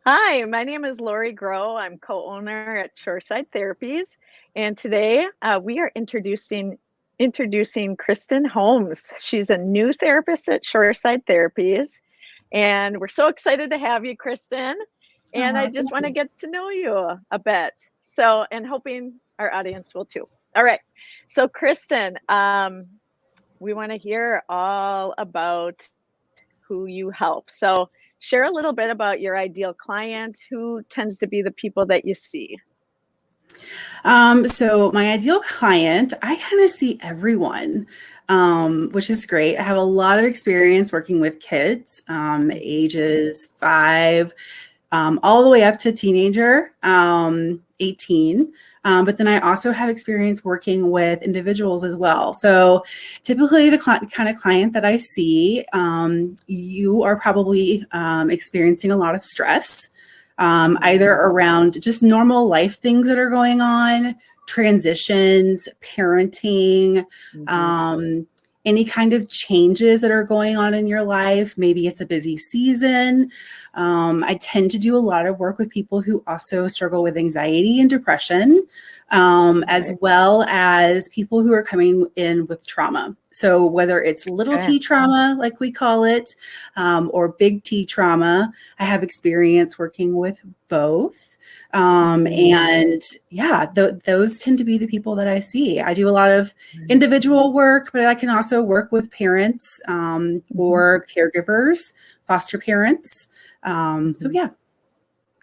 Hi, my name is Laurie Groh. I'm co-owner at Shoreside Therapies, and today we are introducing Kristen Holmes. She's a new therapist at Shoreside Therapies, and we're so excited to have you, Kristen. And I Oh, just thank want to you. get to know you a bit. So, and hoping our audience will too. All right. So, Kristen, we want to hear all about who you help. So share a little bit about your ideal client. Who tends to be the people that you see? So my ideal client, I kind of see everyone, which is great. I have a lot of experience working with kids, ages 5, all the way up to teenager, 18. But then I also have experience working with individuals as well. So typically the kind of client that I see, you are probably experiencing a lot of stress, either around just normal life things that are going on, transitions, parenting, Mm-hmm. any kind of changes that are going on in your life. Maybe it's a busy season. I tend to do a lot of work with people who also struggle with anxiety and depression, as Right. well as people who are coming in with trauma. So whether it's little Okay. t trauma, like we call it, or big T trauma, I have experience working with both. Mm-hmm. And yeah, those tend to be the people that I see. I do a lot of individual work, but I can also work with parents, Mm-hmm. or caregivers, foster parents. So Mm-hmm. yeah,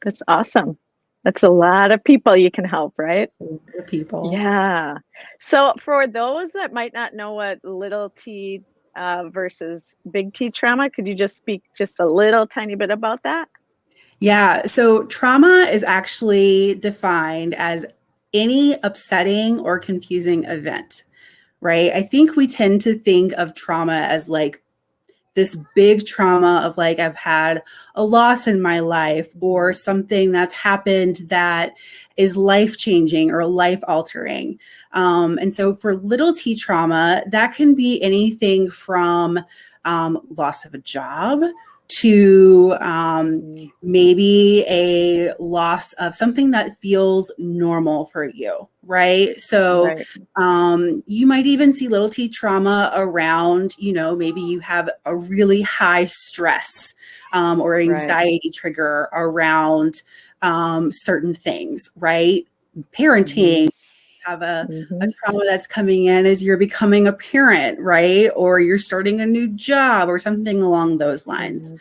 That's awesome. That's a lot of people you can help, right? people. Yeah. So for those that might not know what little t versus big T trauma, could you just speak just a little tiny bit about that? Yeah, so trauma is actually defined as any upsetting or confusing event, right? I think we tend to think of trauma as like this big trauma of like I've had a loss in my life or something that's happened that is life changing or life altering. And so for little t trauma, that can be anything from loss of a job to Mm. maybe a loss of something that feels normal for you, right? So Right. you might even see little t trauma around, maybe you have a really high stress, or Right. anxiety trigger around certain things, right? Mm-hmm. Parenting, have a Mm-hmm. trauma that's coming in as you're becoming a parent, right? Or you're starting a new job or something along those lines.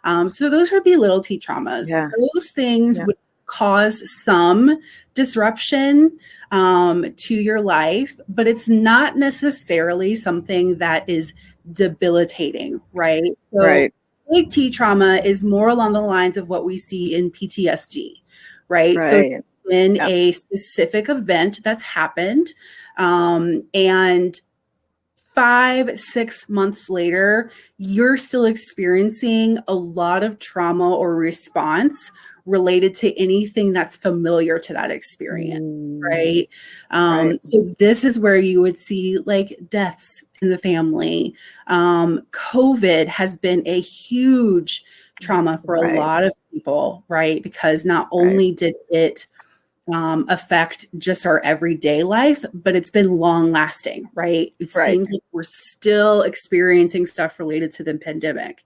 Mm-hmm. So those would be little t traumas. Yeah. Those things Yeah. would cause some disruption, to your life, but it's not necessarily something that is debilitating, right? So Right. big T trauma is more along the lines of what we see in PTSD, right? So Right. in Yeah. a specific event that's happened, and 5, 6 months later, you're still experiencing a lot of trauma or response related to anything that's familiar to that experience, Mm, right? right. So this is where you would see like deaths in the family. COVID has been a huge trauma for a Right. lot of people, right? Because not Right. only did it affect just our everyday life, but it's been long lasting, right? It Right. seems like we're still experiencing stuff related to the pandemic.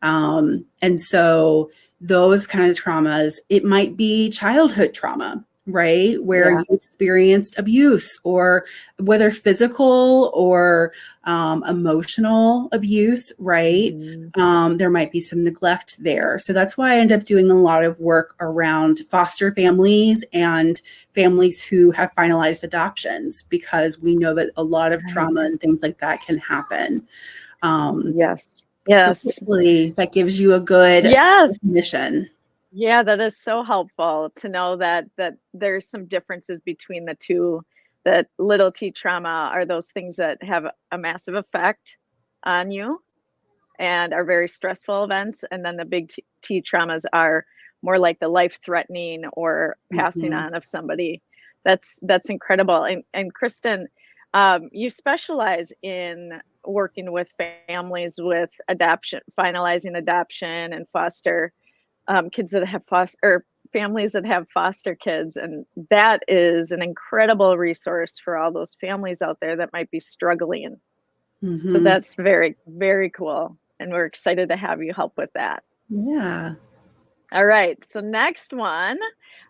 And so those kind of traumas, it might be childhood trauma, right? Where Yeah. you experienced abuse, or whether physical or emotional abuse, right? Mhm. There might be some neglect there. So that's why I end up doing a lot of work around foster families and families who have finalized adoptions, because we know that a lot of trauma Right. and things like that can happen. Um, Yes. so Yes. hopefully that gives you a good Yes. definition. Yeah, that is so helpful to know that there's some differences between the two. That little T trauma are those things that have a massive effect on you and are very stressful events, and then the big T traumas are more like the life-threatening or passing Mhm. on of somebody. That's incredible. And Kristen, you specialize in working with families with adoption, finalizing adoption and foster. kids that have families that have foster kids. And that is an incredible resource for all those families out there that might be struggling. Mm-hmm. So that's very, very cool. And we're excited to have you help with that. Yeah. All right. So next one,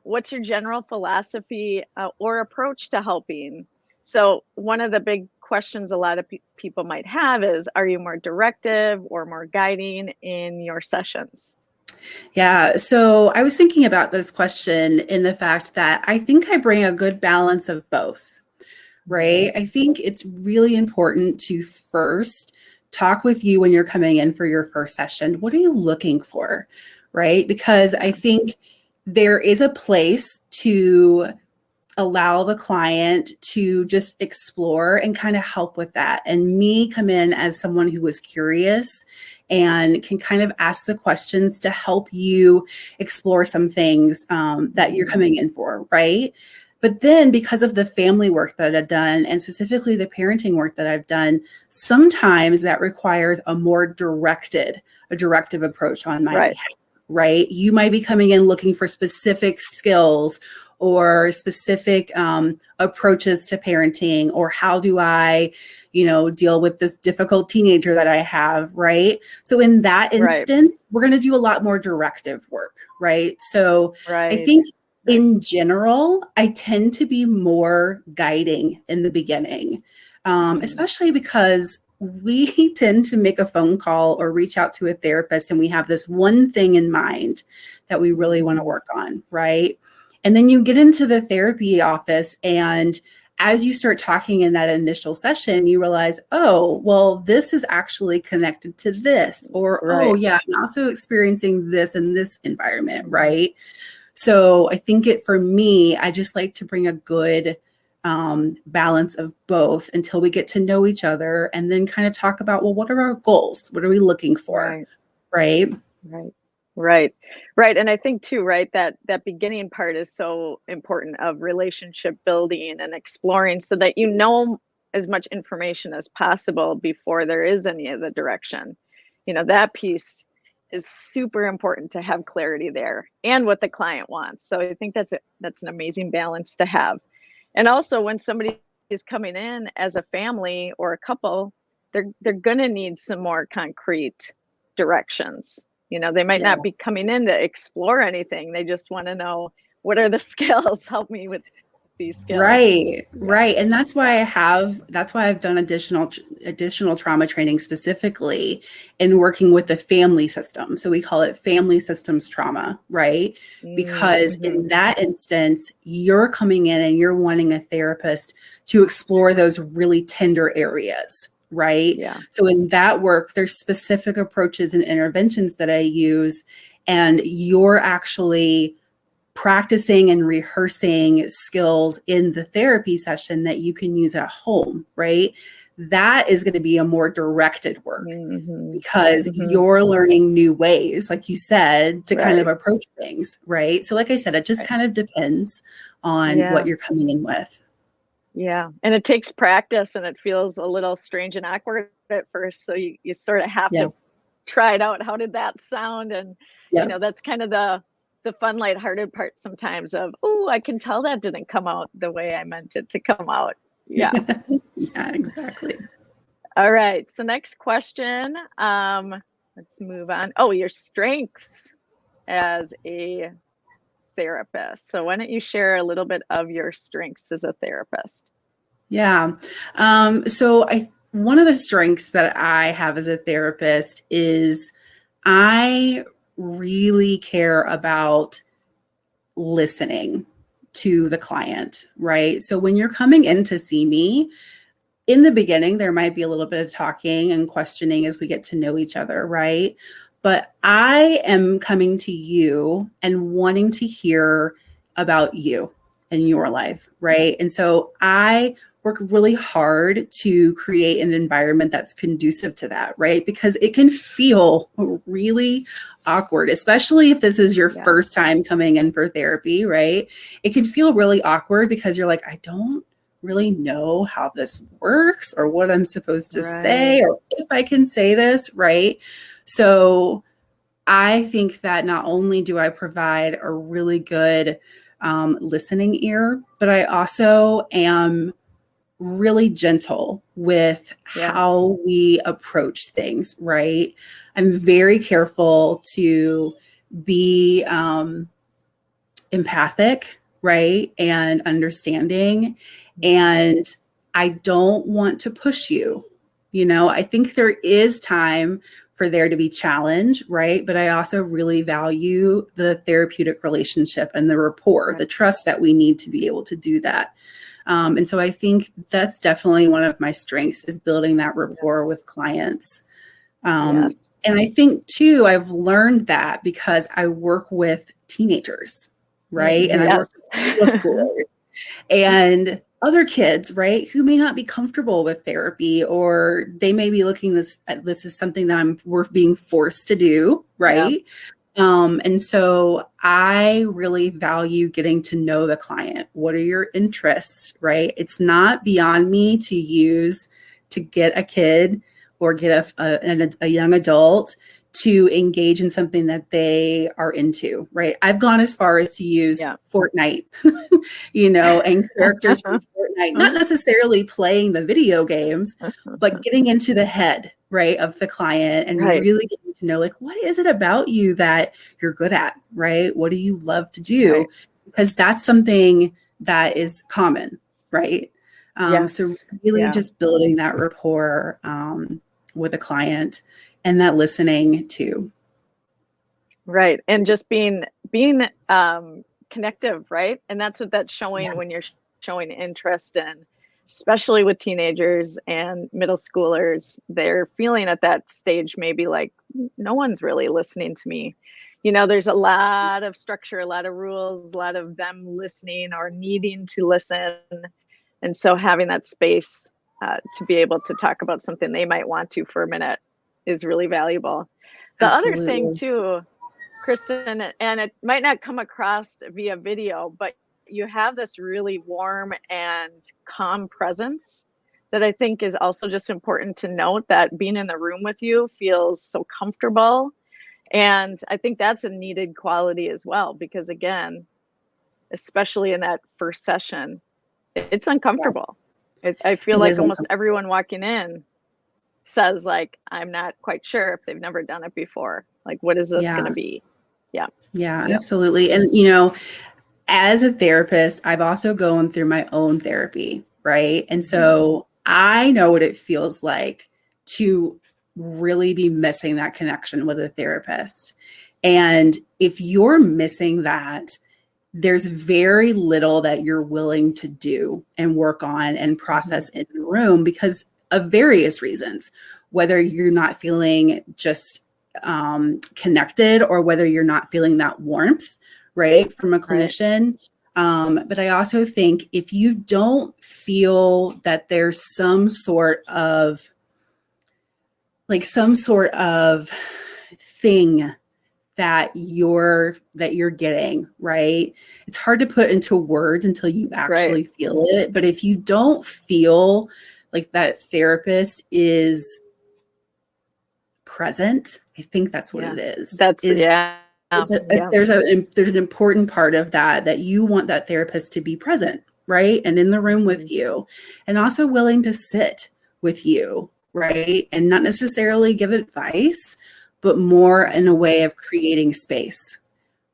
what's your general philosophy or approach to helping? So one of the big questions a lot of people might have is, are you more directive or more guiding in your sessions? Yeah. So I was thinking about this question in the fact that I think I bring a good balance of both, right? I think it's really important to first talk with you when you're coming in for your first session. What are you looking for, right? Because I think there is a place to allow the client to just explore and kind of help with that. And me come in as someone who was curious and can kind of ask the questions to help you explore some things that you're coming in for, right? But then because of the family work that I've done, and specifically the parenting work that I've done, sometimes that requires a more directive approach on my behalf, right? You might be coming in looking for specific skills or specific approaches to parenting, or how do I, deal with this difficult teenager that I have, right? So in that instance, we're going to do a lot more directive work, right? So I think in general, I tend to be more guiding in the beginning, especially because we tend to make a phone call or reach out to a therapist and we have this one thing in mind that we really want to work on, right? And then you get into the therapy office, and as you start talking in that initial session, you realize, oh, well, this is actually connected to this, or, oh yeah, I'm also experiencing this in this environment, right? So I think for me, I just like to bring a good balance of both until we get to know each other, and then kind of talk about, well, what are our goals? What are we looking for? Right. And I think too, right, that beginning part is so important, of relationship building and exploring, so that you know as much information as possible before there is any of the direction. That piece is super important, to have clarity there and what the client wants. So I think that's an amazing balance to have. And also, when somebody is coming in as a family or a couple, they're going to need some more concrete directions. They might not be coming in to explore anything. They just want to know, what are the skills? Help me with these skills. Right. And that's why I've done additional trauma training, specifically in working with the family system. So we call it family systems trauma, right? Because in that instance, you're coming in and you're wanting a therapist to explore those really tender areas. Right. Yeah. So in that work, there's specific approaches and interventions that I use, and you're actually practicing and rehearsing skills in the therapy session that you can use at home, right? That is going to be a more directed work, because you're learning new ways, like you said, to kind of approach things, right? So like I said, it just kind of depends on what you're coming in with. Yeah. And it takes practice, and it feels a little strange and awkward at first. So you sort of have to try it out. How did that sound? And, that's kind of the fun, lighthearted part sometimes of, oh, I can tell that didn't come out the way I meant it to come out. Yeah. Yeah, exactly. All right. So next question. Let's move on. Oh, your strengths as a therapist. So why don't you share a little bit of your strengths as a therapist? Yeah. So one of the strengths that I have as a therapist is I really care about listening to the client, right? So when you're coming in to see me, in the beginning, there might be a little bit of talking and questioning as we get to know each other, right? But I am coming to you and wanting to hear about you and your life, right? And so I work really hard to create an environment that's conducive to that, right? Because it can feel really awkward, especially if this is your first time coming in for therapy, right? It can feel really awkward because you're like, I don't really know how this works or what I'm supposed to say, or if I can say this, right? So I think that not only do I provide a really good listening ear, but I also am really gentle with how we approach things, right? I'm very careful to be empathic, right? And understanding. And I don't want to push you. You know, I think there is time for there to be challenge, right? But I also really value the therapeutic relationship and the rapport, the trust that we need to be able to do that. And so I think that's definitely one of my strengths, is building that rapport with clients. And I think too, I've learned that because I work with teenagers, right? And I work with middle schoolers and other kids, right, who may not be comfortable with therapy, or they may be looking this is something that we're being forced to do, right? And so I really value getting to know the client. What are your interests, right? It's not beyond me to use to get a kid or get a young adult to engage in something that they are into, right? I've gone as far as to use Fortnite, you know, and characters from Fortnite, not necessarily playing the video games, but getting into the head, right, of the client and really getting to know, like, what is it about you that you're good at, right? What do you love to do? Because that's something that is common, right? So really just building that rapport with a client. And that listening too. Right. And just being connective, right? And that's what that's showing when you're showing interest in, especially with teenagers and middle schoolers. They're feeling at that stage maybe like, no one's really listening to me. You know, there's a lot of structure, a lot of rules, a lot of them listening or needing to listen. And so having that space to be able to talk about something they might want to for a minute is really valuable. The other thing too, Kristen, and it might not come across via video, but you have this really warm and calm presence that I think is also just important to note, that being in the room with you feels so comfortable. And I think that's a needed quality as well, because again, especially in that first session, it's uncomfortable. I feel like almost everyone walking in says, like, I'm not quite sure if they've never done it before. Like, what is this going to be? Yeah, absolutely. And, you know, as a therapist, I've also gone through my own therapy, right? And so I know what it feels like to really be missing that connection with a therapist. And if you're missing that, there's very little that you're willing to do and work on and process in the room because of various reasons, whether you're not feeling just connected or whether you're not feeling that warmth, right, from a clinician. But I also think if you don't feel that there's some sort of thing that you're getting, right, it's hard to put into words until you actually feel it. But if you don't feel like that therapist is present, I think that's what it is. There's an important part of that you want that therapist to be present, right, and in the room with you, and also willing to sit with you, right, and not necessarily give advice, but more in a way of creating space,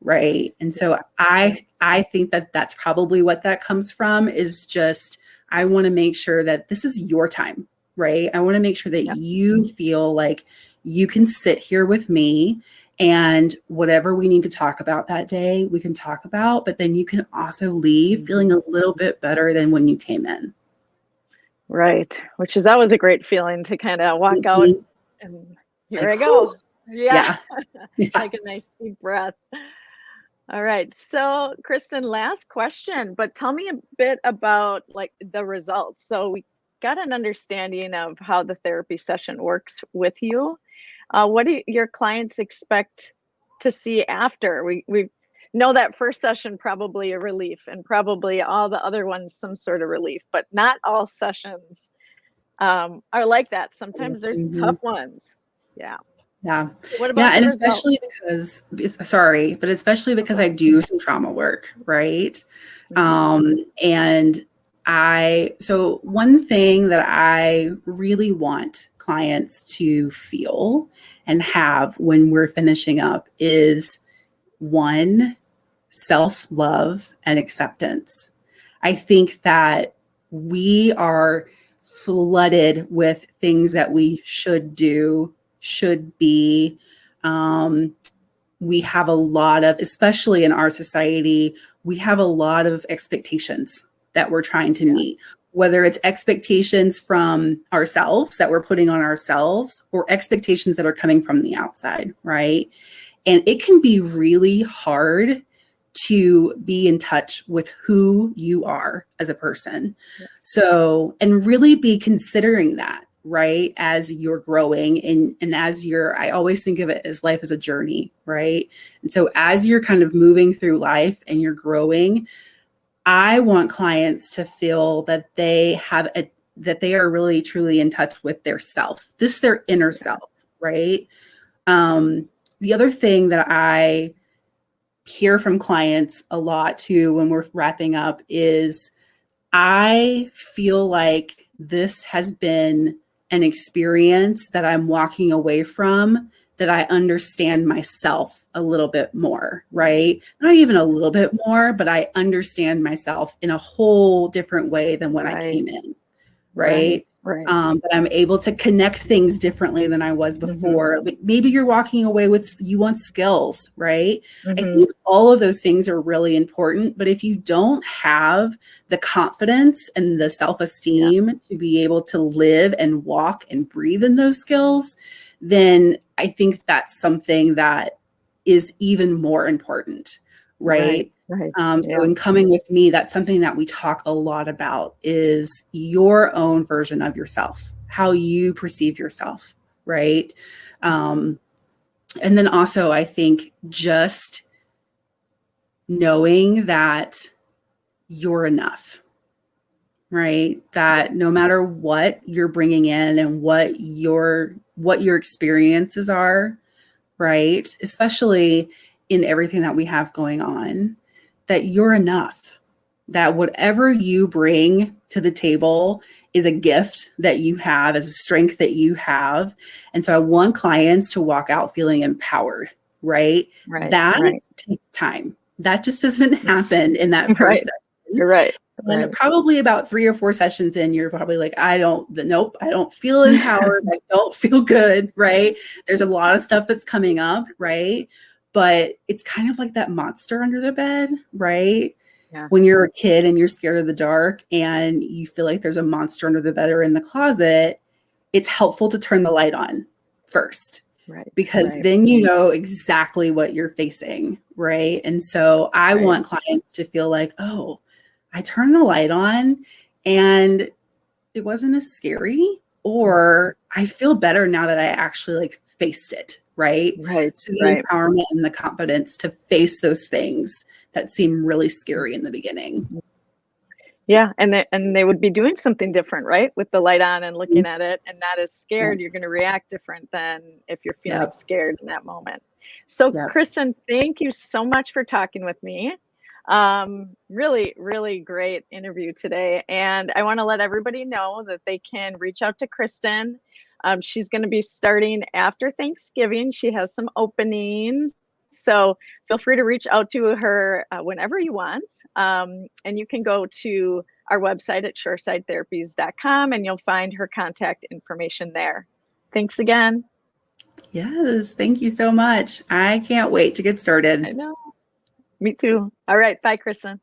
right. And so I think that that's probably what that comes from, is just, I want to make sure that this is your time, right. I want to make sure that you feel like you can sit here with me, and whatever we need to talk about that day, we can talk about, but then you can also leave feeling a little bit better than when you came in. Right. Which is always a great feeling, to kind of walk out and here I go. Yeah. Like a nice deep breath. All right. So Kristen, last question, but tell me a bit about like the results. So we got an understanding of how the therapy session works with you. What do your clients expect to see after? We know that first session probably a relief, and probably all the other ones some sort of relief, but not all sessions are like that. Sometimes there's tough ones. Yeah. Yeah. What Yeah. about the And result? especially because I do some trauma work, right? And so one thing that I really want clients to feel and have when we're finishing up is one, self-love and acceptance. I think that we are flooded with things that we should do, should be. Um, we have a lot of, especially in our society, we have a lot of expectations that we're trying to meet, whether it's expectations from ourselves that we're putting on ourselves or expectations that are coming from the outside, right? And it can be really hard to be in touch with who you are as a person. Yes. So, and really be considering that, right? As you're growing and as I always think of it as life as a journey, right? And so as you're kind of moving through life and you're growing, I want clients to feel that they are really truly in touch with their self, their inner self, right? The other thing that I hear from clients a lot too when we're wrapping up is I feel like this has been an experience that I'm walking away from, that I understand myself a little bit more, right? Not even a little bit more, but I understand myself in a whole different way than when I came in, right? That I'm able to connect things differently than I was before. Like maybe you're walking away with, you want skills, right? I think all of those things are really important, but if you don't have the confidence and the self-esteem to be able to live and walk and breathe in those skills, then I think that's something that is even more important, right? So in coming with me, that's something that we talk a lot about is your own version of yourself, how you perceive yourself, right? And then also I think just knowing that you're enough, right? That no matter what you're bringing in and what your experiences are, right? Especially in everything that we have going on, that you're enough, that whatever you bring to the table is a gift that you have, as a strength that you have. And so I want clients to walk out feeling empowered, right? That takes time. That just doesn't happen in that first session. You're right. And probably about 3 or 4 sessions in, you're probably like, I don't feel empowered. I don't feel good, right? There's a lot of stuff that's coming up, right? But it's kind of like that monster under the bed, right? Yeah. When you're a kid and you're scared of the dark and you feel like there's a monster under the bed or in the closet, it's helpful to turn the light on first. Because then you know exactly what you're facing, right? And so I want clients to feel like, oh, I turned the light on and it wasn't as scary, or I feel better now that I actually like faced it, right? So the empowerment and the confidence to face those things that seem really scary in the beginning. Yeah, and they would be doing something different, right? With the light on and looking at it and not as scared, you're going to react different than if you're feeling scared in that moment. So Kristen, thank you so much for talking with me. Really, really great interview today. And I want to let everybody know that they can reach out to Kristen. She's going to be starting after Thanksgiving. She has some openings. So feel free to reach out to her whenever you want. And you can go to our website at shoresidetherapies.com and you'll find her contact information there. Thanks again. Yes, thank you so much. I can't wait to get started. I know. Me too. All right. Bye, Kristen.